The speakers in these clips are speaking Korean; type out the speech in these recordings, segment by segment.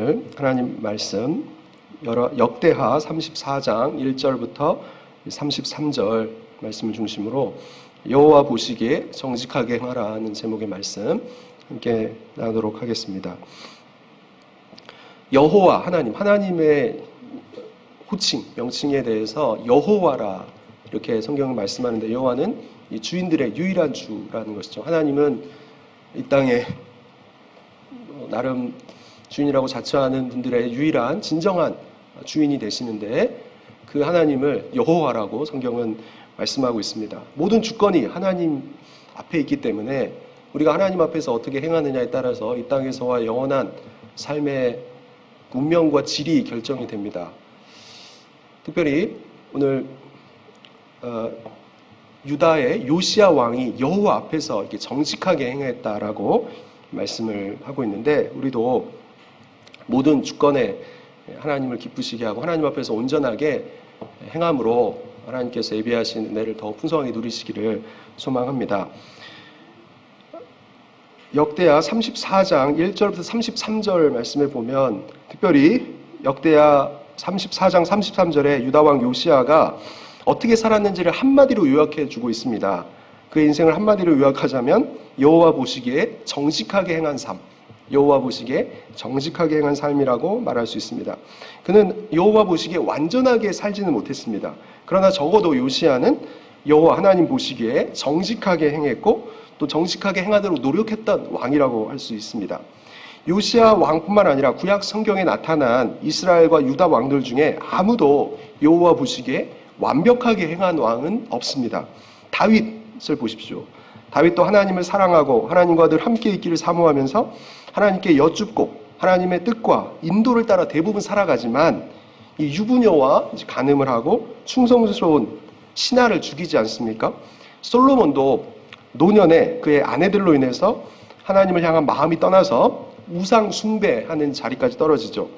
오늘 하나님 말씀 역대하 34장 1절부터 33절 말씀을 중심으로 여호와 보시기에 정직하게 행하라는 제목의 말씀 함께 나누도록 하겠습니다. 여호와 하나님의 호칭, 명칭에 대해서 여호와라 이렇게 성경은 말씀하는데, 여호와는 이 주인들의 유일한 주라는 것이죠. 하나님은 이 땅에 나름 주인이라고 자처하는 분들의 유일한 진정한 주인이 되시는데, 그 하나님을 여호와라고 성경은 말씀하고 있습니다. 모든 주권이 하나님 앞에 있기 때문에 우리가 하나님 앞에서 어떻게 행하느냐에 따라서 이 땅에서와 영원한 삶의 운명과 질이 결정이 됩니다. 특별히 오늘 유다의 요시야 왕이 여호와 앞에서 이렇게 정직하게 행했다라고 말씀을 하고 있는데, 우리도 모든 주권에 하나님을 기쁘시게 하고 하나님 앞에서 온전하게 행함으로 하나님께서 예비하신 은혜를 더 풍성하게 누리시기를 소망합니다. 역대하 34장 1절부터 33절 말씀을 보면, 특별히 역대하 34장 33절에 유다왕 요시야가 어떻게 살았는지를 한마디로 요약해 주고 있습니다. 그의 인생을 한마디로 요약하자면 여호와 보시기에 정직하게 행한 삶, 여호와 보시기에 정직하게 행한 삶이라고 말할 수 있습니다. 그는 여호와 보시기에 완전하게 살지는 못했습니다. 그러나 적어도 요시야는 여호와 하나님 보시기에 정직하게 행했고 또 정직하게 행하도록 노력했던 왕이라고 할 수 있습니다. 요시야 왕뿐만 아니라 구약 성경에 나타난 이스라엘과 유다 왕들 중에 아무도 여호와 보시기에 완벽하게 행한 왕은 없습니다. 다윗을 보십시오. 다윗도 하나님을 사랑하고 하나님과 늘 함께 있기를 사모하면서 하나님께 여쭙고 하나님의 뜻과 인도를 따라 대부분 살아가지만, 이 유부녀와 간음을 하고 충성스러운 신하를 죽이지 않습니까? 솔로몬도 노년에 그의 아내들로 인해서 하나님을 향한 마음이 떠나서 우상 숭배하는 자리까지 떨어지죠.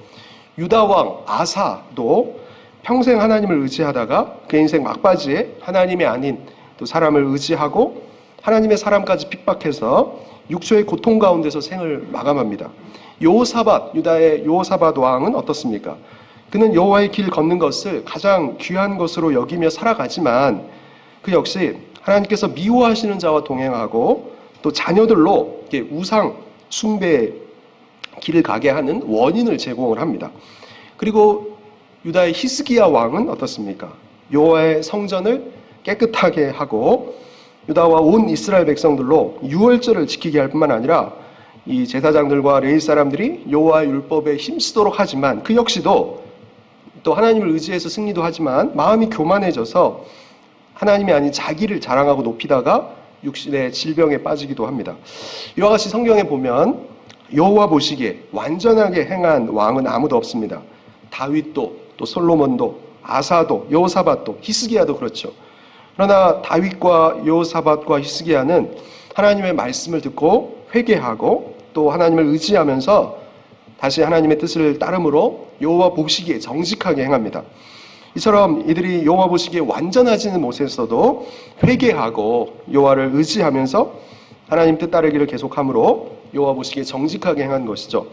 유다왕 아사도 평생 하나님을 의지하다가 그 인생 막바지에 하나님이 아닌 또 사람을 의지하고 하나님의 사람까지 핍박해서 육체의 고통 가운데서 생을 마감합니다. 여호사밧, 유다의 여호사밧 왕은 어떻습니까? 그는 여호와의 길 걷는 것을 가장 귀한 것으로 여기며 살아가지만 그 역시 하나님께서 미워하시는 자와 동행하고 또 자녀들로 이렇게 우상 숭배의 길을 가게 하는 원인을 제공을 합니다. 그리고 유다의 히스기야 왕은 어떻습니까? 여호와의 성전을 깨끗하게 하고 유다와 온 이스라엘 백성들로 유월절을 지키게 할 뿐만 아니라 이 제사장들과 레위 사람들이 여호와의 율법에 힘쓰도록 하지만, 그 역시도 또 하나님을 의지해서 승리도 하지만 마음이 교만해져서 하나님이 아닌 자기를 자랑하고 높이다가 육신의 질병에 빠지기도 합니다. 이와 같이 성경에 보면 여호와 보시기에 완전하게 행한 왕은 아무도 없습니다. 다윗도 또 솔로몬도 아사도 여호사밧도 히스기야도 그렇죠. 그러나 다윗과 여호사밧과 히스기야는 하나님의 말씀을 듣고 회개하고 또 하나님을 의지하면서 다시 하나님의 뜻을 따름으로 여호와 보시기에 정직하게 행합니다. 이처럼 이들이 여호와 보시기에 완전하지는 못했어도 회개하고 여호와를 의지하면서 하나님 뜻 따르기를 계속함으로 여호와 보시기에 정직하게 행한 것이죠.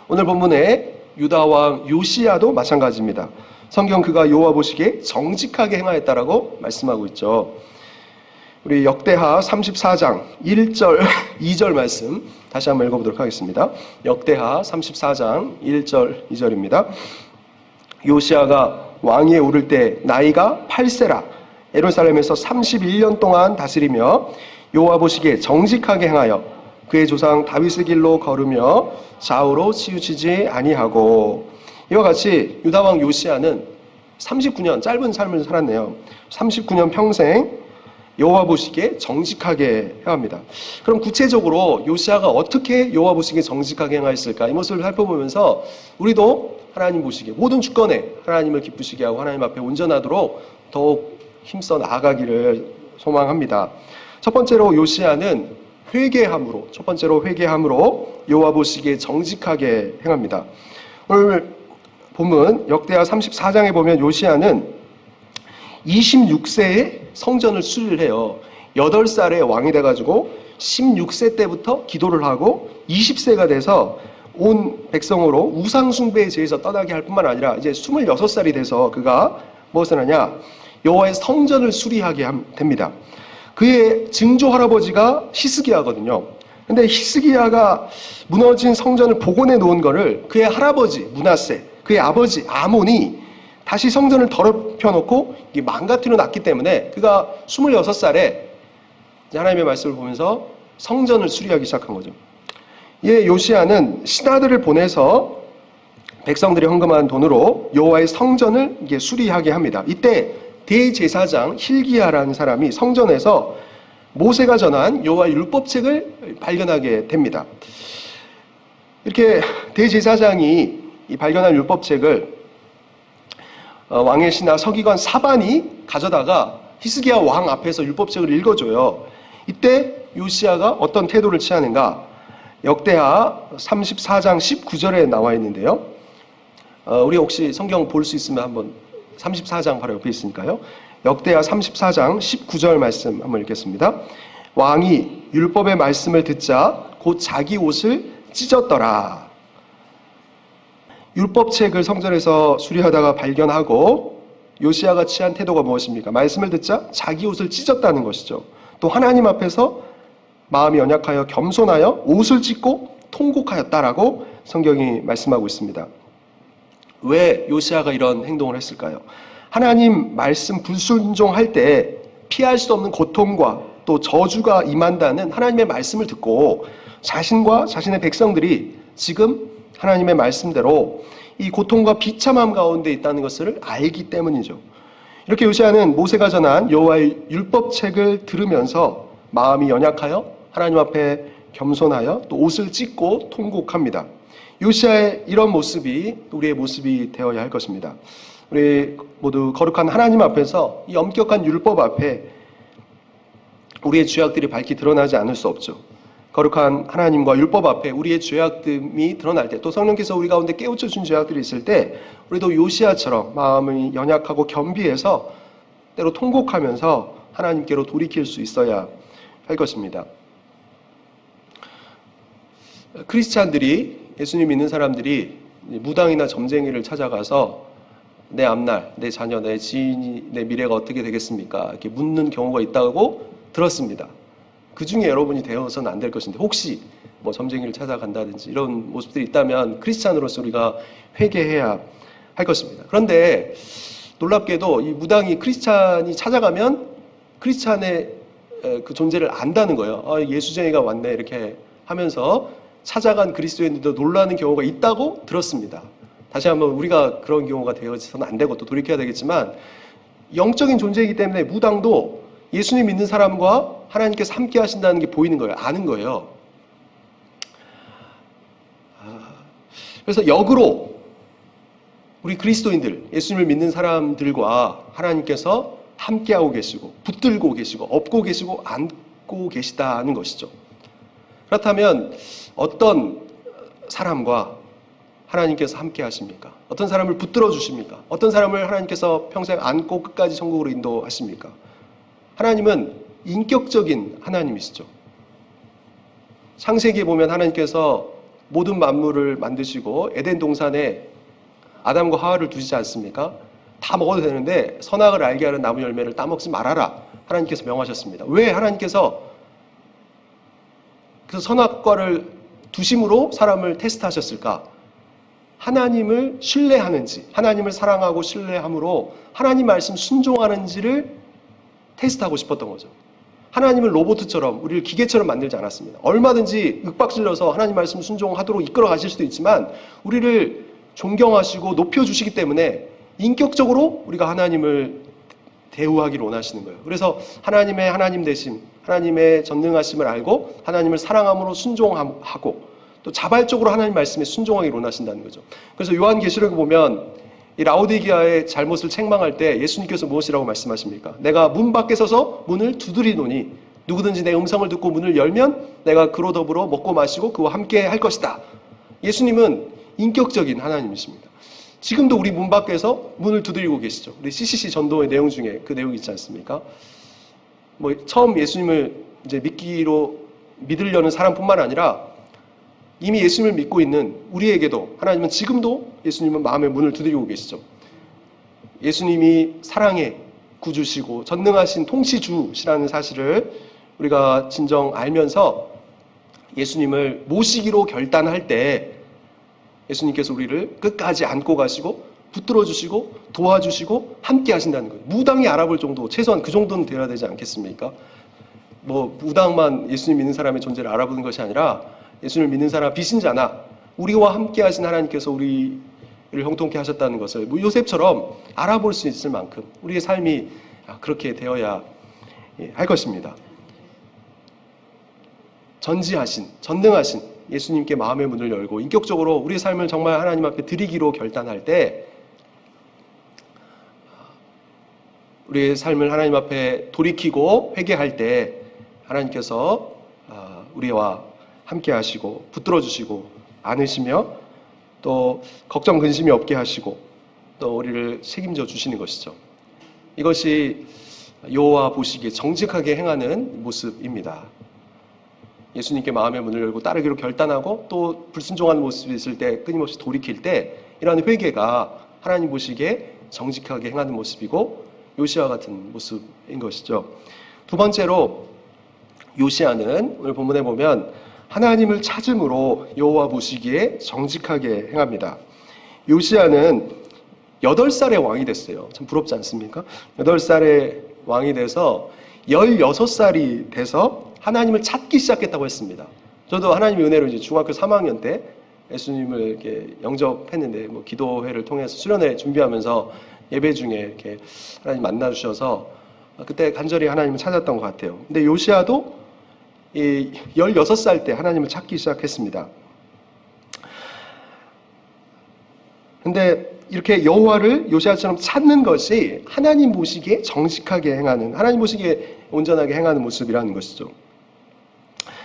오늘 본문에 유다 왕 요시야도 마찬가지입니다. 성경 그가 여호와 보시기에 정직하게 행하였다라고 말씀하고 있죠. 우리 역대하 34장 1절, 2절 말씀 다시 한번 읽어보도록 하겠습니다. 역대하 34장 1절, 2절입니다. 요시야가 왕위에 오를 때 나이가 8세라 예루살렘에서 31년 동안 다스리며 여호와 보시기에 정직하게 행하여 그의 조상 다윗의 길로 걸으며 좌우로 치우치지 아니하고. 이와 같이 유다왕 요시야는 39년 짧은 삶을 살았네요. 39년 평생 여호와 보시기에 정직하게 행합니다. 그럼 구체적으로 요시야가 어떻게 여호와 보시기에 정직하게 행하였을까? 이 모습을 살펴보면서 우리도 하나님 보시기에 모든 주권에 하나님을 기쁘시게 하고 하나님 앞에 온전하도록 더욱 힘써 나아가기를 소망합니다. 첫 번째로 요시야는 첫 번째로 회개함으로 여호와 보시기에 정직하게 행합니다. 오늘 본문 역대하 34장에 보면 요시야는 26세에 성전을 수리를 해요. 8살에 왕이 돼가지고 16세 때부터 기도를 하고 20세가 돼서 온 백성으로 우상숭배에 제해서 떠나게 할 뿐만 아니라 이제 26살이 돼서 그가 무엇을 하냐? 여호와의 성전을 수리하게 됩니다. 그의 증조 할아버지가 히스기야거든요. 근데 히스기야가 무너진 성전을 복원해 놓은 거를 그의 할아버지 므낫세, 그의 아버지 아몬이 다시 성전을 더럽혀 놓고 망가뜨려 놨기 때문에 그가 26살에 하나님의 말씀을 보면서 성전을 수리하기 시작한 거죠. 예, 요시야는 신하들을 보내서 백성들이 헌금한 돈으로 여호와의 성전을 이게 수리하게 합니다. 이때 대제사장 hil기야라는 사람이 성전에서 모세가 전한 여호와의 율법책을 발견하게 됩니다. 이렇게 대제사장이 이 발견한 율법책을 왕의 신하 서기관 사반이 가져다가 히스기야 왕 앞에서 율법책을 읽어줘요. 이때 요시야가 어떤 태도를 취하는가? 역대하 34장 19절에 나와 있는데요. 우리 혹시 성경 볼 수 있으면 한번 34장 바로 옆에 있으니까요. 역대하 34장 19절 말씀 한번 읽겠습니다. 왕이 율법의 말씀을 듣자 곧 자기 옷을 찢었더라. 율법책을 성전에서 수리하다가 발견하고 요시야가 취한 태도가 무엇입니까? 말씀을 듣자 자기 옷을 찢었다는 것이죠. 또 하나님 앞에서 마음이 연약하여 겸손하여 옷을 찢고 통곡하였다라고 성경이 말씀하고 있습니다. 왜 요시야가 이런 행동을 했을까요? 하나님 말씀 불순종할 때 피할 수 없는 고통과 또 저주가 임한다는 하나님의 말씀을 듣고 자신과 자신의 백성들이 지금 하나님의 말씀대로 이 고통과 비참함 가운데 있다는 것을 알기 때문이죠. 이렇게 요시야는 모세가 전한 여호와의 율법책을 들으면서 마음이 연약하여 하나님 앞에 겸손하여 또 옷을 찢고 통곡합니다. 요시야의 이런 모습이 우리의 모습이 되어야 할 것입니다. 우리 모두 거룩한 하나님 앞에서 이 엄격한 율법 앞에 우리의 죄악들이 밝히 드러나지 않을 수 없죠. 거룩한 하나님과 율법 앞에 우리의 죄악됨이 드러날 때, 또 성령께서 우리 가운데 깨우쳐 준 죄악들이 있을 때 우리도 요시야처럼 마음이 연약하고 겸비해서 때로 통곡하면서 하나님께로 돌이킬 수 있어야 할 것입니다. 크리스찬들이, 예수님 믿는 사람들이 무당이나 점쟁이를 찾아가서 내 앞날, 내 자녀, 내 지인이, 내 미래가 어떻게 되겠습니까? 이렇게 묻는 경우가 있다고 들었습니다. 그 중에 여러분이 되어서는 안 될 것인데, 혹시 뭐 점쟁이를 찾아간다든지 이런 모습들이 있다면 크리스찬으로서 우리가 회개해야 할 것입니다. 그런데 놀랍게도 이 무당이 크리스찬이 찾아가면 크리스찬의 그 존재를 안다는 거예요. 예수쟁이가 왔네 이렇게 하면서 찾아간 그리스도인들도 놀라는 경우가 있다고 들었습니다. 다시 한번 우리가 그런 경우가 되어서는 안 되고 또 돌이켜야 되겠지만, 영적인 존재이기 때문에 무당도 예수님 믿는 사람과 하나님께서 함께 하신다는 게 보이는 거예요. 아는 거예요. 그래서 역으로 우리 그리스도인들, 예수님을 믿는 사람들과 하나님께서 함께하고 계시고 붙들고 계시고 업고 계시고 안고 계시다는 것이죠. 그렇다면 어떤 사람과 하나님께서 함께 하십니까? 어떤 사람을 붙들어 주십니까? 어떤 사람을 하나님께서 평생 안고 끝까지 천국으로 인도하십니까? 하나님은 인격적인 하나님이시죠. 창세기에 보면 하나님께서 모든 만물을 만드시고 에덴 동산에 아담과 하와를 두시지 않습니까? 다 먹어도 되는데 선악을 알게 하는 나무 열매를 따먹지 말아라. 하나님께서 명하셨습니다. 왜 하나님께서 그 선악과를 두심으로 사람을 테스트하셨을까? 하나님을 신뢰하는지, 하나님을 사랑하고 신뢰함으로 하나님 말씀 순종하는지를 테스트하고 싶었던 거죠. 하나님을 로봇처럼, 우리를 기계처럼 만들지 않았습니다. 얼마든지 윽박질러서 하나님 말씀 순종하도록 이끌어 가실 수도 있지만 우리를 존경하시고 높여주시기 때문에 인격적으로 우리가 하나님을 대우하기를 원하시는 거예요. 그래서 하나님의 하나님 되심, 하나님의 전능하심을 알고 하나님을 사랑함으로 순종하고 또 자발적으로 하나님 말씀에 순종하기를 원하신다는 거죠. 그래서 요한계시록에 보면 이 라오디게아의 잘못을 책망할 때 예수님께서 무엇이라고 말씀하십니까? 내가 문 밖에 서서 문을 두드리노니 누구든지 내 음성을 듣고 문을 열면 내가 그로 더불어 먹고 마시고 그와 함께 할 것이다. 예수님은 인격적인 하나님이십니다. 지금도 우리 문 밖에서 문을 두드리고 계시죠. 우리 CCC 전도의 내용 중에 그 내용이 있지 않습니까? 처음 예수님을 이제 믿으려는 사람뿐만 아니라 이미 예수님을 믿고 있는 우리에게도 하나님은 지금도 예수님은 마음의 문을 두드리고 계시죠. 예수님이 사랑의 구주시고 전능하신 통치주시라는 사실을 우리가 진정 알면서 예수님을 모시기로 결단할 때 예수님께서 우리를 끝까지 안고 가시고 붙들어 주시고 도와주시고 함께 하신다는 거예요. 무당이 알아볼 정도, 최소한 그 정도는 되어야 되지 않겠습니까? 뭐 무당만 예수님 믿는 사람의 존재를 알아보는 것이 아니라 예수님을 믿는 사람 비신자나 우리와 함께 하신 하나님께서 우리를 형통케 하셨다는 것을 요셉처럼 알아볼 수 있을 만큼 우리의 삶이 그렇게 되어야 할 것입니다. 전지하신, 전능하신 예수님께 마음의 문을 열고 인격적으로 우리의 삶을 정말 하나님 앞에 드리기로 결단할 때 우리의 삶을 하나님 앞에 돌이키고 회개할 때 하나님께서 우리와 함께 하시고 붙들어 주시고 안으시며 또 걱정 근심이 없게 하시고 또 우리를 책임져 주시는 것이죠. 이것이 여호와 보시기에 정직하게 행하는 모습입니다. 예수님께 마음의 문을 열고 따르기로 결단하고 또 불순종하는 모습이 있을 때 끊임없이 돌이킬 때 이러한 회개가 하나님 보시기에 정직하게 행하는 모습이고 요시아 같은 모습인 것이죠. 두 번째로 요시아는 오늘 본문에 보면 하나님을 찾음으로 여호와 보시기에 정직하게 행합니다. 요시아는 8살의 왕이 됐어요. 참 부럽지 않습니까? 8살의 왕이 돼서 16살이 돼서 하나님을 찾기 시작했다고 했습니다. 저도 하나님의 은혜로 이제 중학교 3학년 때 예수님을 이렇게 영접했는데 뭐 기도회를 통해서 수련회 준비하면서 예배 중에 이렇게 하나님 만나주셔서 그때 간절히 하나님을 찾았던 것 같아요. 근데 요시아도 이 16살 때 하나님을 찾기 시작했습니다. 근데 이렇게 여호와를 요시아처럼 찾는 것이 하나님 보시기에 정직하게 행하는, 하나님 보시기에 온전하게 행하는 모습이라는 것이죠.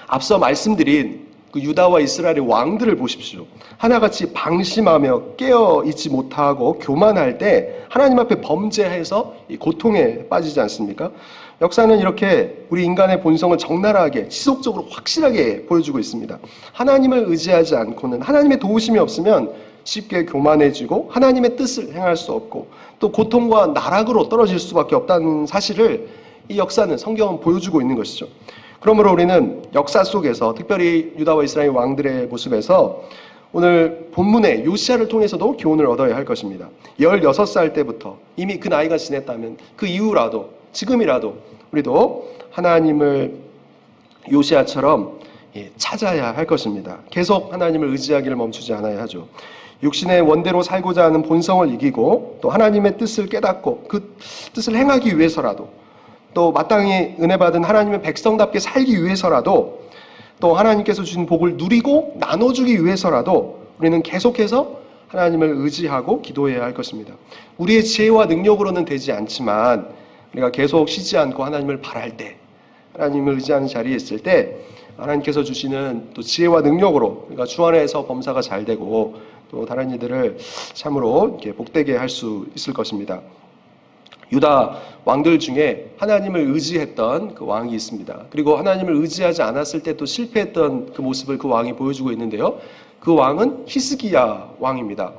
앞서 말씀드린 그 유다와 이스라엘의 왕들을 보십시오. 하나같이 방심하며 깨어 있지 못하고 교만할 때 하나님 앞에 범죄해서 고통에 빠지지 않습니까? 역사는 이렇게 우리 인간의 본성을 적나라하게 지속적으로 확실하게 보여주고 있습니다. 하나님을 의지하지 않고는, 하나님의 도우심이 없으면 쉽게 교만해지고 하나님의 뜻을 행할 수 없고 또 고통과 나락으로 떨어질 수밖에 없다는 사실을 이 역사는, 성경은 보여주고 있는 것이죠. 그러므로 우리는 역사 속에서 특별히 유다와 이스라엘 왕들의 모습에서 오늘 본문의 요시아를 통해서도 교훈을 얻어야 할 것입니다. 16살 때부터 이미 그 나이가 지났다면 그 이후라도 지금이라도 우리도 하나님을 요시아처럼 찾아야 할 것입니다. 계속 하나님을 의지하기를 멈추지 않아야 하죠. 육신의 원대로 살고자 하는 본성을 이기고 또 하나님의 뜻을 깨닫고 그 뜻을 행하기 위해서라도 또 마땅히 은혜 받은 하나님의 백성답게 살기 위해서라도 또 하나님께서 주신 복을 누리고 나눠주기 위해서라도 우리는 계속해서 하나님을 의지하고 기도해야 할 것입니다. 우리의 지혜와 능력으로는 되지 않지만 우리가 계속 쉬지 않고 하나님을 바랄 때, 하나님을 의지하는 자리에 있을 때 하나님께서 주시는 또 지혜와 능력으로 우리가 주 안에서 범사가 잘 되고 또 다른 이들을 참으로 이렇게 복되게 할 수 있을 것입니다. 유다 왕들 중에 하나님을 의지했던 그 왕이 있습니다. 그리고 하나님을 의지하지 않았을 때 또 실패했던 그 모습을 그 왕이 보여주고 있는데요. 그 왕은 히스기야 왕입니다.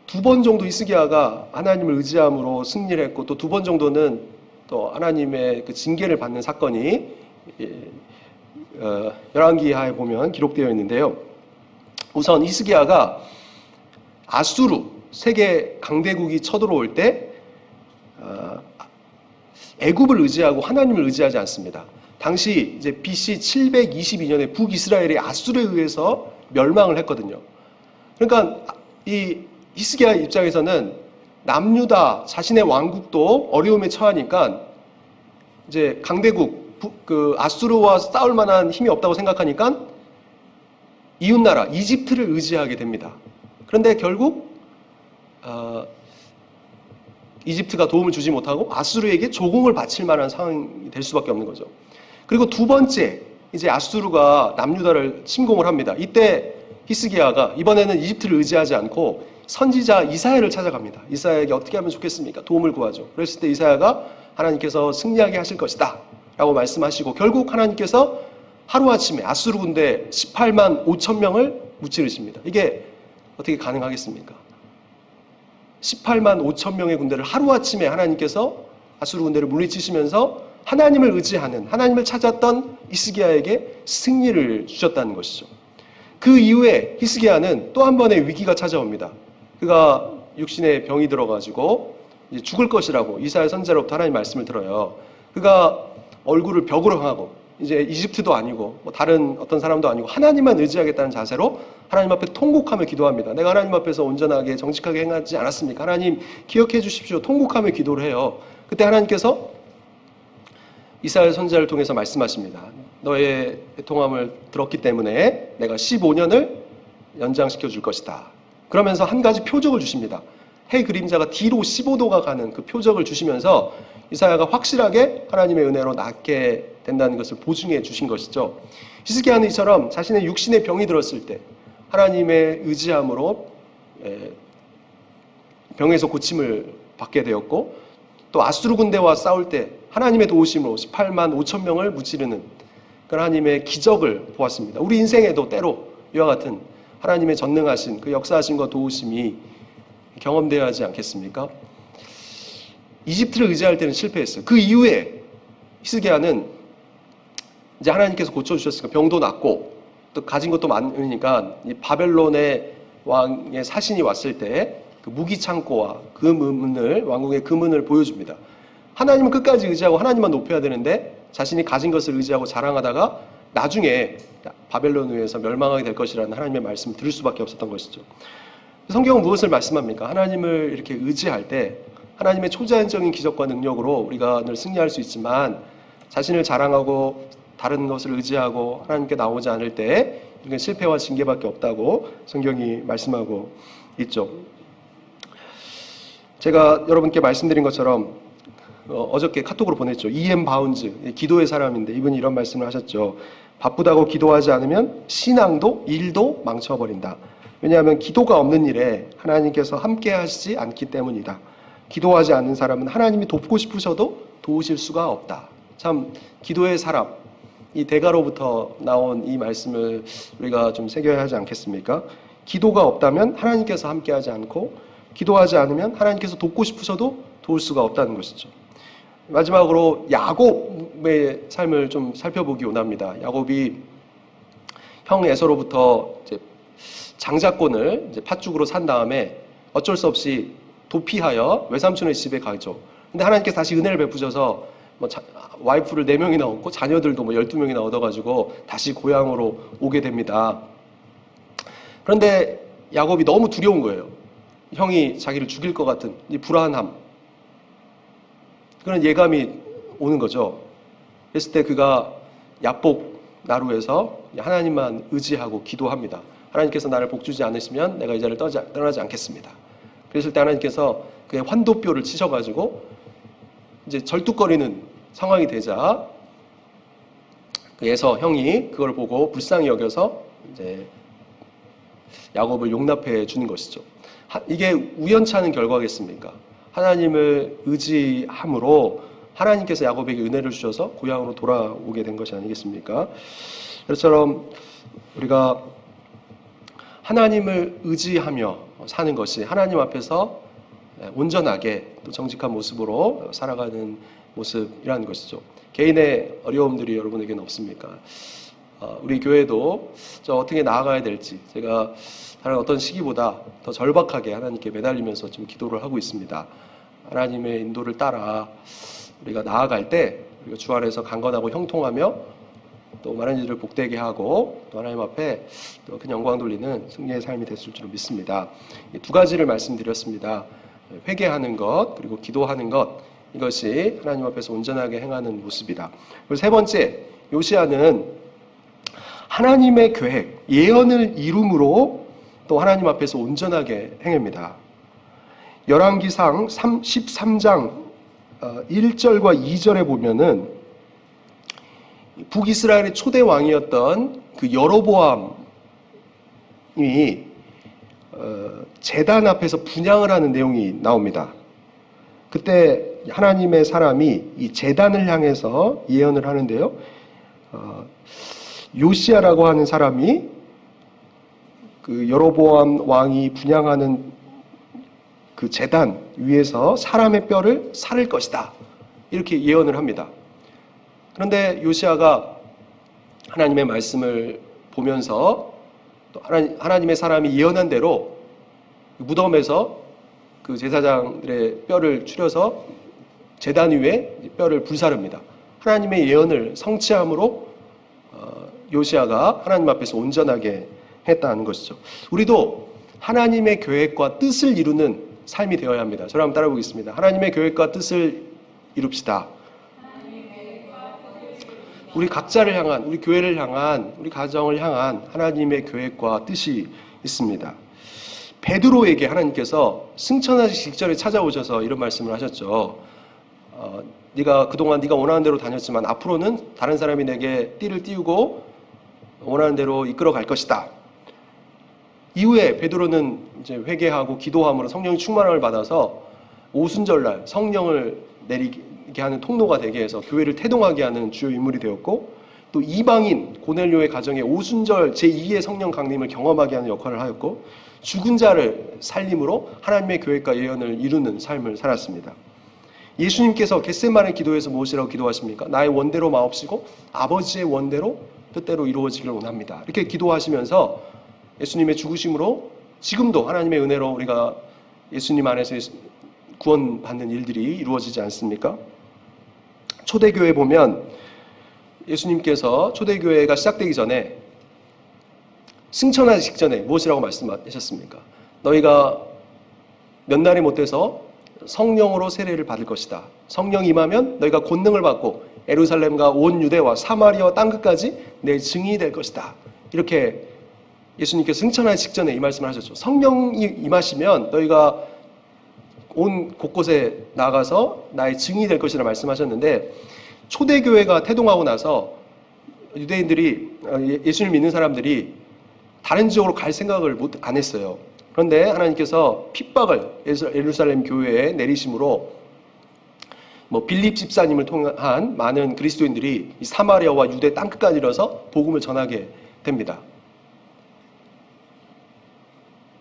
2번 정도 히스기야가 하나님을 의지함으로 승리를 했고 또 2번 정도는 또 하나님의 그 징계를 받는 사건이 열왕기하에 보면 기록되어 있는데요. 우선 히스기야가 아수르 세계 강대국이 쳐들어올 때 애굽을 의지하고 하나님을 의지하지 않습니다. 당시 이제 BC 722년에 북이스라엘이 아수르에 의해서 멸망을 했거든요. 그러니까 이 히스기야 입장에서는 남유다 자신의 왕국도 어려움에 처하니까 이제 강대국 그 아수르와 싸울 만한 힘이 없다고 생각하니까 이웃나라 이집트를 의지하게 됩니다. 그런데 결국 이집트가 도움을 주지 못하고 아수르에게 조공을 바칠 만한 상황이 될 수밖에 없는 거죠. 그리고 두 번째, 이제 아수르가 남유다를 침공을 합니다. 이때 히스기야가 이번에는 이집트를 의지하지 않고 선지자 이사야를 찾아갑니다. 이사야에게 어떻게 하면 좋겠습니까? 도움을 구하죠. 그랬을 때 이사야가 하나님께서 승리하게 하실 것이다 라고 말씀하시고 결국 하나님께서 하루아침에 아수르 군대 18만 5천 명을 무찌르십니다. 이게 어떻게 가능하겠습니까? 18만 5천 명의 군대를 하루아침에 하나님께서 아수르 군대를 물리치시면서 하나님을 의지하는, 하나님을 찾았던 히스기야에게 승리를 주셨다는 것이죠. 그 이후에 히스기야는 또 한 번의 위기가 찾아옵니다. 그가 육신에 병이 들어가지고 이제 죽을 것이라고 이사야 선지자로부터 하나님 말씀을 들어요. 그가 얼굴을 벽으로 향하고, 이제 이집트도 아니고 뭐 다른 어떤 사람도 아니고 하나님만 의지하겠다는 자세로 하나님 앞에 통곡하며 기도합니다. 내가 하나님 앞에서 온전하게 정직하게 행하지 않았습니까? 하나님 기억해 주십시오. 통곡하며 기도를 해요. 그때 하나님께서 이사야 선지자를 통해서 말씀하십니다. 너의 통함을 들었기 때문에 내가 15년을 연장시켜 줄 것이다. 그러면서 한 가지 표적을 주십니다. 해 그림자가 뒤로 15도가 가는 그 표적을 주시면서 이사야가 확실하게 하나님의 은혜로 낫게 된다는 것을 보증해 주신 것이죠. 히스기야는 이처럼 자신의 육신의 병이 들었을 때 하나님의 의지함으로 병에서 고침을 받게 되었고, 또 아수르 군대와 싸울 때 하나님의 도우심으로 18만 5천 명을 무찌르는 그 하나님의 기적을 보았습니다. 우리 인생에도 때로 이와 같은 하나님의 전능하신 그 역사하심과 도우심이 경험되어야 하지 않겠습니까? 이집트를 의지할 때는 실패했어요. 그 이후에 히스기야는 이제 하나님께서 고쳐주셨으니까 병도 낫고 또 가진 것도 많으니까 이 바벨론의 왕의 사신이 왔을 때 그 무기 창고와 그 문을, 왕궁의 그 문을 보여줍니다. 하나님은 끝까지 의지하고 하나님만 높여야 되는데 자신이 가진 것을 의지하고 자랑하다가 나중에 바벨론에 의해서 멸망하게 될 것이라는 하나님의 말씀을 들을 수밖에 없었던 것이죠. 성경은 무엇을 말씀합니까? 하나님을 이렇게 의지할 때 하나님의 초자연적인 기적과 능력으로 우리가 늘 승리할 수 있지만, 자신을 자랑하고 다른 것을 의지하고 하나님께 나오지 않을 때 이건 실패와 징계밖에 없다고 성경이 말씀하고 있죠. 제가 여러분께 말씀드린 것처럼 어저께 카톡으로 보냈죠. E.M. 바운즈, 기도의 사람인데 이분이 이런 말씀을 하셨죠. 바쁘다고 기도하지 않으면 신앙도 일도 망쳐버린다. 왜냐하면 기도가 없는 일에 하나님께서 함께 하시지 않기 때문이다. 기도하지 않는 사람은 하나님이 돕고 싶으셔도 도우실 수가 없다. 참 기도의 사람, 이 대가로부터 나온 이 말씀을 우리가 좀 새겨야 하지 않겠습니까? 기도가 없다면 하나님께서 함께 하지 않고, 기도하지 않으면 하나님께서 돕고 싶으셔도 도울 수가 없다는 것이죠. 마지막으로 야곱의 삶을 좀 살펴보기 원합니다. 야곱이 형 에서로부터 이제 장자권을 이제 팥죽으로 산 다음에 어쩔 수 없이 도피하여 외삼촌의 집에 가죠. 근데 하나님께서 다시 은혜를 베푸셔서 와이프를 4명이나 얻고 자녀들도 12명이나 얻어가지고 다시 고향으로 오게 됩니다. 그런데 야곱이 너무 두려운 거예요. 형이 자기를 죽일 것 같은 이 불안함, 그런 예감이 오는 거죠. 그랬을 때 그가 야복 나루에서 하나님만 의지하고 기도합니다. 하나님께서 나를 복주지 않으시면 내가 이 자리를 떠나지 않겠습니다. 그랬을 때 하나님께서 그의 환도뼈를 치셔가지고 이제 절뚝거리는 상황이 되자 그래서 형이 그걸 보고 불쌍히 여겨서 이제 야곱을 용납해 주는 것이죠. 이게 우연찮은 결과겠습니까? 하나님을 의지함으로 하나님께서 야곱에게 은혜를 주셔서 고향으로 돌아오게 된 것이 아니겠습니까? 그처럼 우리가 하나님을 의지하며 사는 것이 하나님 앞에서 온전하게 또 정직한 모습으로 살아가는 모습이라는 것이죠. 개인의 어려움들이 여러분에게는 없습니까? 우리 교회도 저 어떻게 나아가야 될지 제가 다른 어떤 시기보다 더 절박하게 하나님께 매달리면서 좀 기도를 하고 있습니다. 하나님의 인도를 따라 우리가 나아갈 때 우리가 주 안에서 강건하고 형통하며 또 많은 일을 복되게 하고 또 하나님 앞에 또 큰 영광 돌리는 승리의 삶이 됐을 줄 믿습니다. 이 2가지를 말씀드렸습니다. 회개하는 것 그리고 기도하는 것, 이것이 하나님 앞에서 온전하게 행하는 모습이다. 그리고 3번째, 요시야는 하나님의 계획, 예언을 이룸으로 또 하나님 앞에서 온전하게 행합니다. 열왕기상 13장 1절과 2절에 보면은 북이스라엘의 초대 왕이었던 그 여로보암이 제단 앞에서 분향을 하는 내용이 나옵니다. 그때 하나님의 사람이 이 제단을 향해서 예언을 하는데요. 요시야라고 하는 사람이 그 여로보암 왕이 분향하는 그 제단 위에서 사람의 뼈를 사를 것이다. 이렇게 예언을 합니다. 그런데 요시야가 하나님의 말씀을 보면서 또 하나님의 사람이 예언한 대로 무덤에서 그 제사장들의 뼈를 추려서 제단 위에 뼈를 불사릅니다. 하나님의 예언을 성취함으로 요시야가 하나님 앞에서 온전하게 했다는 것이죠. 우리도 하나님의 계획과 뜻을 이루는 삶이 되어야 합니다. 저를 한번 따라 보겠습니다. 하나님의 계획과 뜻을 이룹시다. 우리 각자를 향한, 우리 교회를 향한, 우리 가정을 향한 하나님의 계획과 뜻이 있습니다. 베드로에게 하나님께서 승천하시기 직전에 찾아오셔서 이런 말씀을 하셨죠. 네가 그동안 네가 원하는 대로 다녔지만 앞으로는 다른 사람이 내게 띠를 띄우고 원하는 대로 이끌어 갈 것이다. 이후에 베드로는 이제 회개하고 기도함으로 성령의 충만함을 받아서 오순절날 성령을 내리게 하는 통로가 되게 해서 교회를 태동하게 하는 주요 인물이 되었고, 또 이방인 고넬료의 가정에 오순절 제2의 성령 강림을 경험하게 하는 역할을 하였고, 죽은 자를 살림으로 하나님의 계획과 예언을 이루는 삶을 살았습니다. 예수님께서 겟세마네 기도에서 무엇이라고 기도하십니까? 나의 원대로 마옵시고 아버지의 원대로 뜻대로 이루어지기를 원합니다. 이렇게 기도하시면서 예수님의 죽으심으로 지금도 하나님의 은혜로 우리가 예수님 안에서 구원받는 일들이 이루어지지 않습니까? 초대교회 보면 예수님께서 초대교회가 시작되기 전에 승천하기 직전에 무엇이라고 말씀하셨습니까? 너희가 몇 날이 못 돼서 성령으로 세례를 받을 것이다. 성령이 임하면 너희가 권능을 받고 예루살렘과 온 유대와 사마리아와 땅끝까지 내 증인이 될 것이다. 이렇게 예수님께서 승천하기 직전에 이 말씀을 하셨죠. 성령이 임하시면 너희가 온 곳곳에 나가서 나의 증인이 될 것이라 말씀하셨는데, 초대교회가 태동하고 나서 유대인들이, 예수님을 믿는 사람들이 다른 지역으로 갈 생각을 안 했어요. 그런데 하나님께서 핍박을 예루살렘 교회에 내리심으로 빌립 집사님을 통한 많은 그리스도인들이 이 사마리아와 유대 땅끝까지 이뤄서 복음을 전하게 됩니다.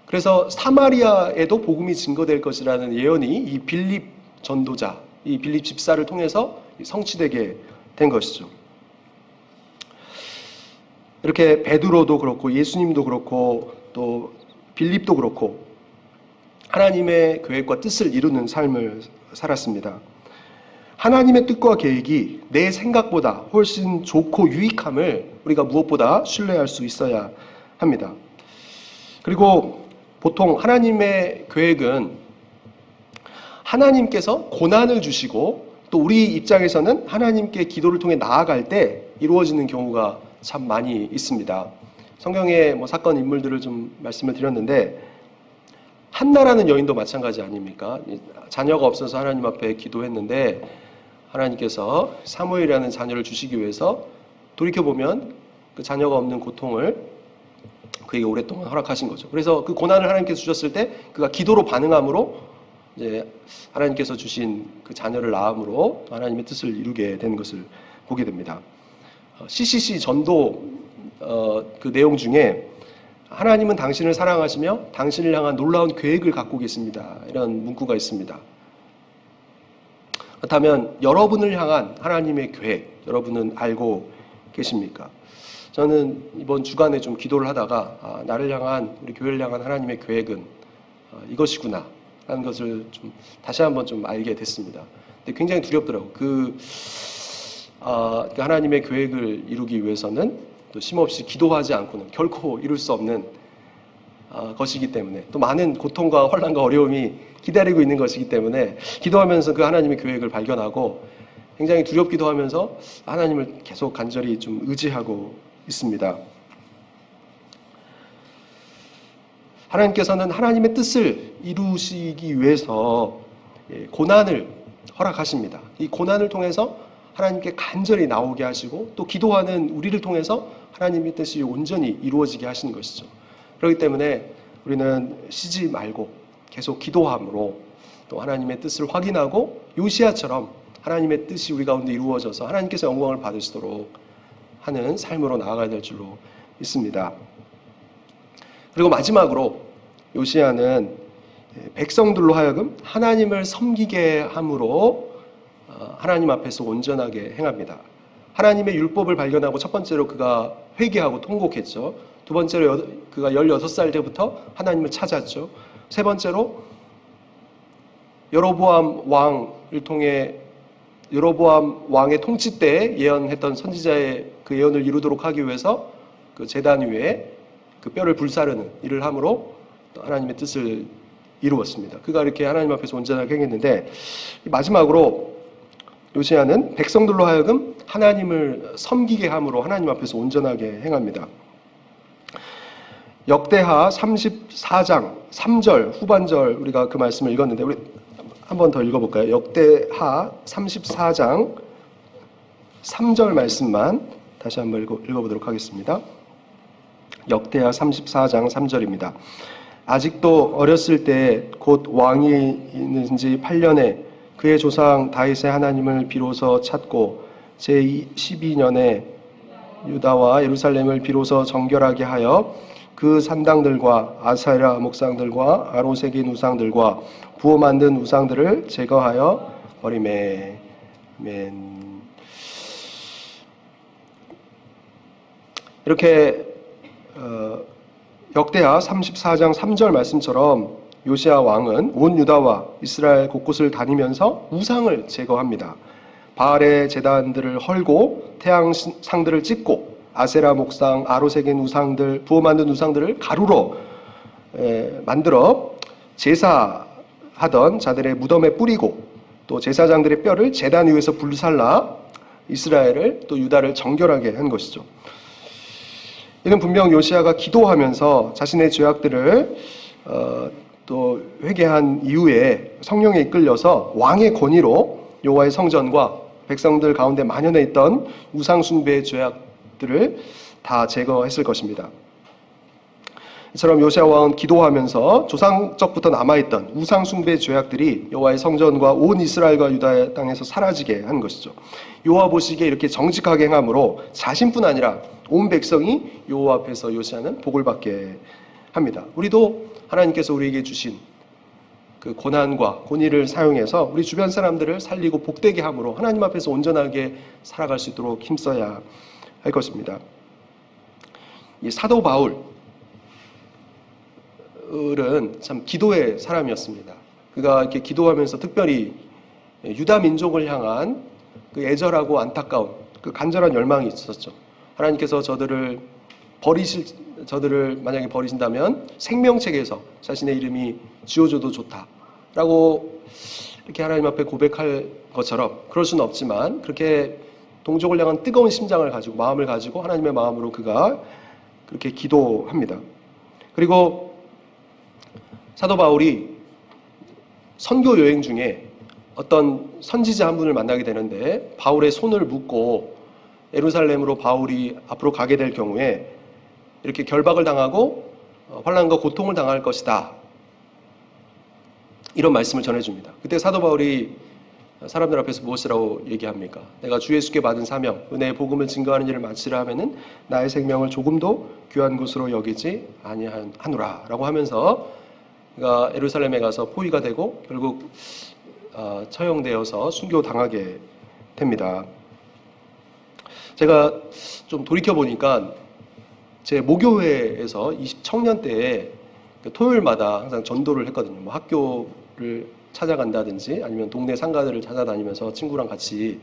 그래서 사마리아에도 복음이 증거될 것이라는 예언이 이 빌립 전도자, 이 빌립 집사를 통해서 성취되게 된 것이죠. 이렇게 베드로도 그렇고 예수님도 그렇고 또 빌립도 그렇고 하나님의 계획과 뜻을 이루는 삶을 살았습니다. 하나님의 뜻과 계획이 내 생각보다 훨씬 좋고 유익함을 우리가 무엇보다 신뢰할 수 있어야 합니다. 그리고 보통 하나님의 계획은 하나님께서 고난을 주시고 또 우리 입장에서는 하나님께 기도를 통해 나아갈 때 이루어지는 경우가 참 많이 있습니다. 성경의 사건 인물들을 좀 말씀을 드렸는데, 한나라는 여인도 마찬가지 아닙니까? 자녀가 없어서 하나님 앞에 기도했는데 하나님께서 사무엘이라는 자녀를 주시기 위해서 돌이켜보면 그 자녀가 없는 고통을 그에게 오랫동안 허락하신 거죠. 그래서 그 고난을 하나님께서 주셨을 때 그가 기도로 반응함으로 이제 하나님께서 주신 그 자녀를 낳음으로 하나님의 뜻을 이루게 되는 것을 보게 됩니다. CCC 전도 그 내용 중에 하나님은 당신을 사랑하시며 당신을 향한 놀라운 계획을 갖고 계십니다. 이런 문구가 있습니다. 그렇다면 여러분을 향한 하나님의 계획, 여러분은 알고 계십니까? 저는 이번 주간에 좀 기도를 하다가 나를 향한, 우리 교회를 향한 하나님의 계획은 이것이구나 라는 것을 좀 다시 한번 좀 알게 됐습니다. 근데 굉장히 두렵더라고요. 그 하나님의 계획을 이루기 위해서는 또 쉼없이 기도하지 않고는 결코 이룰 수 없는 것이기 때문에, 또 많은 고통과 혼란과 어려움이 기다리고 있는 것이기 때문에 기도하면서 그 하나님의 계획을 발견하고 굉장히 두렵기도 하면서 하나님을 계속 간절히 좀 의지하고 있습니다. 하나님께서는 하나님의 뜻을 이루시기 위해서 고난을 허락하십니다. 이 고난을 통해서 하나님께 간절히 나오게 하시고 또 기도하는 우리를 통해서 하나님의 뜻이 온전히 이루어지게 하시는 것이죠. 그렇기 때문에 우리는 쉬지 말고 계속 기도함으로 또 하나님의 뜻을 확인하고 요시야처럼 하나님의 뜻이 우리 가운데 이루어져서 하나님께서 영광을 받으시도록 하는 삶으로 나아가야 될 줄로 믿습니다. 그리고 마지막으로 요시야는 백성들로 하여금 하나님을 섬기게 함으로 하나님 앞에서 온전하게 행합니다. 하나님의 율법을 발견하고 첫 번째로 그가 회개하고 통곡했죠. 두 번째로 그가 16살 때부터 하나님을 찾았죠. 세 번째로 여로보암 왕을 통해 여로보암 왕의 통치 때 예언했던 선지자의 그 예언을 이루도록 하기 위해서 그 제단 위에 그 뼈를 불사르는 일을 함으로 하나님의 뜻을 이루었습니다. 그가 이렇게 하나님 앞에서 온전하게 행했는데 마지막으로 요시야는 백성들로 하여금 하나님을 섬기게 함으로 하나님 앞에서 온전하게 행합니다. 역대하 34장 3절 후반절 우리가 그 말씀을 읽었는데 우리 한 번 더 읽어볼까요? 역대하 34장 3절 말씀만 다시 한번 읽어보도록 하겠습니다. 역대하 34장 3절입니다. 아직도 어렸을 때 곧 왕이 있는 지 8년에 그의 조상 다윗의 하나님을 비로소 찾고 제12년에 유다와 예루살렘을 비로소 정결하게 하여 그 산당들과 아세라 목상들과 아로새긴 우상들과 부어 만든 우상들을 제거하여 버리매. 아멘. 이렇게 역대하 34장 3절 말씀처럼 요시야 왕은 온 유다와 이스라엘 곳곳을 다니면서 우상을 제거합니다. 바알의 제단들을 헐고 태양상들을 찢고 아세라 목상, 아로새긴 우상들, 부어 만든 우상들을 가루로 만들어 제사하던 자들의 무덤에 뿌리고 또 제사장들의 뼈를 제단 위에서 불살라 이스라엘을 또 유다를 정결하게 한 것이죠. 이는 분명 요시야가 기도하면서 자신의 죄악들을 또 회개한 이후에 성령에 이끌려서 왕의 권위로 여호와의 성전과 백성들 가운데 만연해 있던 우상 숭배의 죄악들을 다 제거했을 것입니다. 이처럼 요시야 왕은 기도하면서 조상적부터 남아있던 우상 숭배의 죄악들이 여호와의 성전과 온 이스라엘과 유다 땅에서 사라지게 한 것이죠. 여호와 보시기에 이렇게 정직하게 행함으로 자신뿐 아니라 온 백성이 여호와 앞에서 요시야는 복을 받게 합니다. 우리도 하나님께서 우리에게 주신 그 고난과 권위를 사용해서 우리 주변 사람들을 살리고 복되게 함으로 하나님 앞에서 온전하게 살아갈 수 있도록 힘써야 할 것입니다. 이 사도 바울은 참 기도의 사람이었습니다. 그가 이렇게 기도하면서 특별히 유다 민족을 향한 그 애절하고 안타까운 그 간절한 열망이 있었죠. 하나님께서 저들을 만약에 버리신다면 생명책에서 자신의 이름이 지워져도 좋다라고 이렇게 하나님 앞에 고백할 것처럼 그럴 수는 없지만 그렇게 동족을 향한 뜨거운 심장을 가지고 마음을 가지고 하나님의 마음으로 그가 그렇게 기도합니다. 그리고 사도 바울이 선교 여행 중에 어떤 선지자 한 분을 만나게 되는데 바울의 손을 묶고 예루살렘으로 바울이 앞으로 가게 될 경우에 이렇게 결박을 당하고 환난과 고통을 당할 것이다. 이런 말씀을 전해줍니다. 그때 사도 바울이 사람들 앞에서 무엇이라고 얘기합니까? 내가 주 예수께 받은 사명, 은혜의 복음을 증거하는 일을 마치려 하면은 나의 생명을 조금도 귀한 것으로 여기지 아니하노라 라고 하면서 그가 예루살렘에 가서 포위가 되고 결국 처형되어서 순교당하게 됩니다. 제가 좀 돌이켜보니까 제 모교회에서 20청년 때에 토요일마다 항상 전도를 했거든요. 뭐 학교를 찾아간다든지 아니면 동네 상가들을 찾아다니면서 친구랑 같이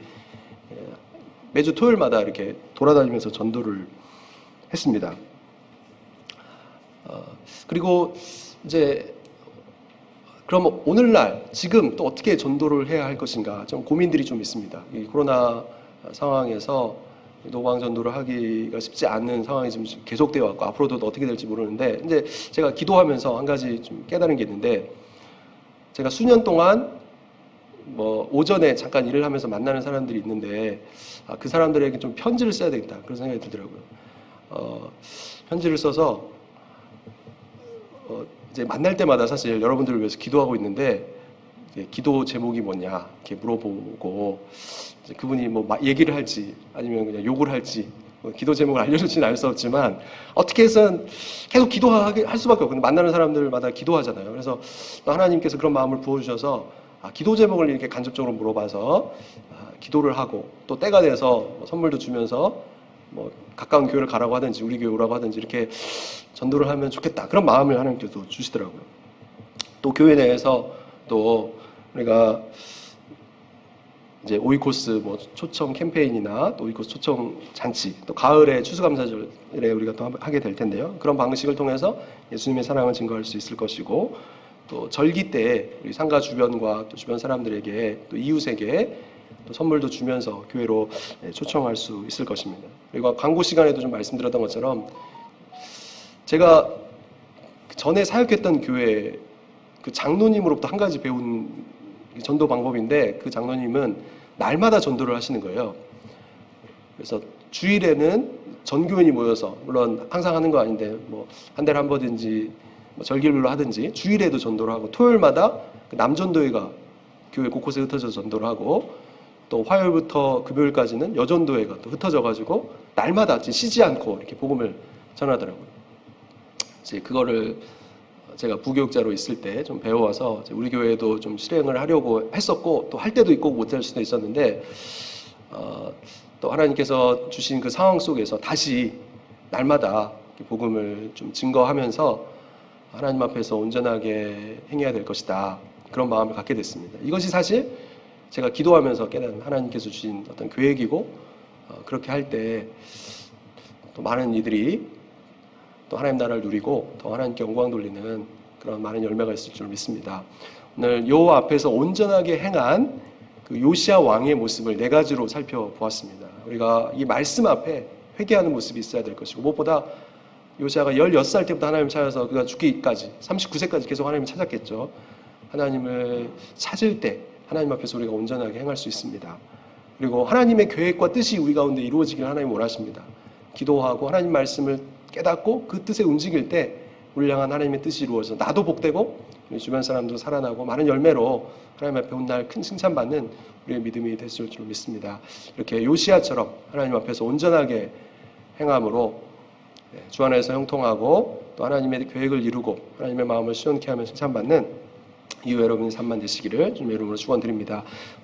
매주 토요일마다 이렇게 돌아다니면서 전도를 했습니다. 그리고 이제 그럼 오늘날 지금 또 어떻게 전도를 해야 할 것인가 좀 고민들이 좀 있습니다. 이 코로나 상황에서 노방 전도를 하기가 쉽지 않은 상황이 지금 계속되어 왔고 앞으로도 어떻게 될지 모르는데 이제 제가 기도하면서 한 가지 좀 깨달은 게 있는데 제가 수년 동안 뭐 오전에 잠깐 일을 하면서 만나는 사람들이 있는데 그 사람들에게 좀 편지를 써야 되겠다 그런 생각이 들더라고요. 편지를 써서 이제 만날 때마다 사실 여러분들을 위해서 기도하고 있는데 기도 제목이 뭐냐 이렇게 물어보고 이제 그분이 뭐 얘기를 할지 아니면 그냥 욕을 할지 기도 제목을 알려주지는 않을 수 없지만 어떻게 해서는 계속 기도할 수밖에 없거든요. 만나는 사람들마다 기도하잖아요. 그래서 또 하나님께서 그런 마음을 부어주셔서 기도 제목을 이렇게 간접적으로 물어봐서 기도를 하고 또 때가 돼서 선물도 주면서 뭐 가까운 교회를 가라고 하든지 우리 교회 오라고 하든지 이렇게 전도를 하면 좋겠다. 그런 마음을 하나님께서 주시더라고요. 또 교회 내에서 또 우리가 이제 오이코스 뭐 초청 캠페인이나 또 오이코스 초청 잔치, 또 가을에 추수감사절에 우리가 또 하게 될 텐데요. 그런 방식을 통해서 예수님의 사랑을 증거할 수 있을 것이고, 또 절기 때 우리 상가 주변과 또 주변 사람들에게 또 이웃에게 또 선물도 주면서 교회로 초청할 수 있을 것입니다. 그리고 광고 시간에도 좀 말씀드렸던 것처럼 제가 전에 사역했던 교회 그 장로님으로부터 한 가지 배운 전도 방법인데, 그 장로님은 날마다 전도를 하시는 거예요. 그래서 주일에는 전교인이 모여서, 물론 항상 하는 거 아닌데 뭐 한 달에 한 번든지 뭐 절기별로 하든지 주일에도 전도를 하고, 토요일마다 남전도회가 교회 곳곳에 흩어져서 전도를 하고, 또 화요일부터 금요일까지는 여전도회가 또 흩어져가지고 날마다 쉬지 않고 이렇게 복음을 전하더라고요. 이제 그거를 제가 부교육자로 있을 때 좀 배워와서 우리 교회에도 좀 실행을 하려고 했었고, 또 할 때도 있고 못할 수도 있었는데, 또 하나님께서 주신 그 상황 속에서 다시 날마다 복음을 좀 증거하면서 하나님 앞에서 온전하게 행해야 될 것이다, 그런 마음을 갖게 됐습니다. 이것이 사실 제가 기도하면서 깨달은 하나님께서 주신 어떤 계획이고, 그렇게 할 때 또 많은 이들이 또 하나님 나라를 누리고 더 하나님께 영광 돌리는 그런 많은 열매가 있을 줄 믿습니다. 오늘 여호와 앞에서 온전하게 행한 그 요시야 왕의 모습을 네 가지로 살펴보았습니다. 우리가 이 말씀 앞에 회개하는 모습이 있어야 될 것이고, 무엇보다 요시야가 16살 때부터 하나님을 찾아서 그가 죽기까지 39세까지 계속 하나님을 찾았겠죠. 하나님을 찾을 때 하나님 앞에서 우리가 온전하게 행할 수 있습니다. 그리고 하나님의 계획과 뜻이 우리 가운데 이루어지기를 하나님 원하십니다. 기도하고 하나님 말씀을 깨닫고 그 뜻에 움직일 때 우리를 향한 하나님의 뜻이 이루어져서 나도 복되고 우리 주변 사람도 살아나고 많은 열매로 하나님 앞에 훗날 큰 칭찬받는 우리의 믿음이 됐을 줄 믿습니다. 이렇게 요시야처럼 하나님 앞에서 온전하게 행함으로 주 안에서 형통하고 또 하나님의 계획을 이루고 하나님의 마음을 시원케 하며 칭찬받는 이후 여러분의 삶만 되시기를 주님의 이름으로 축원드립니다.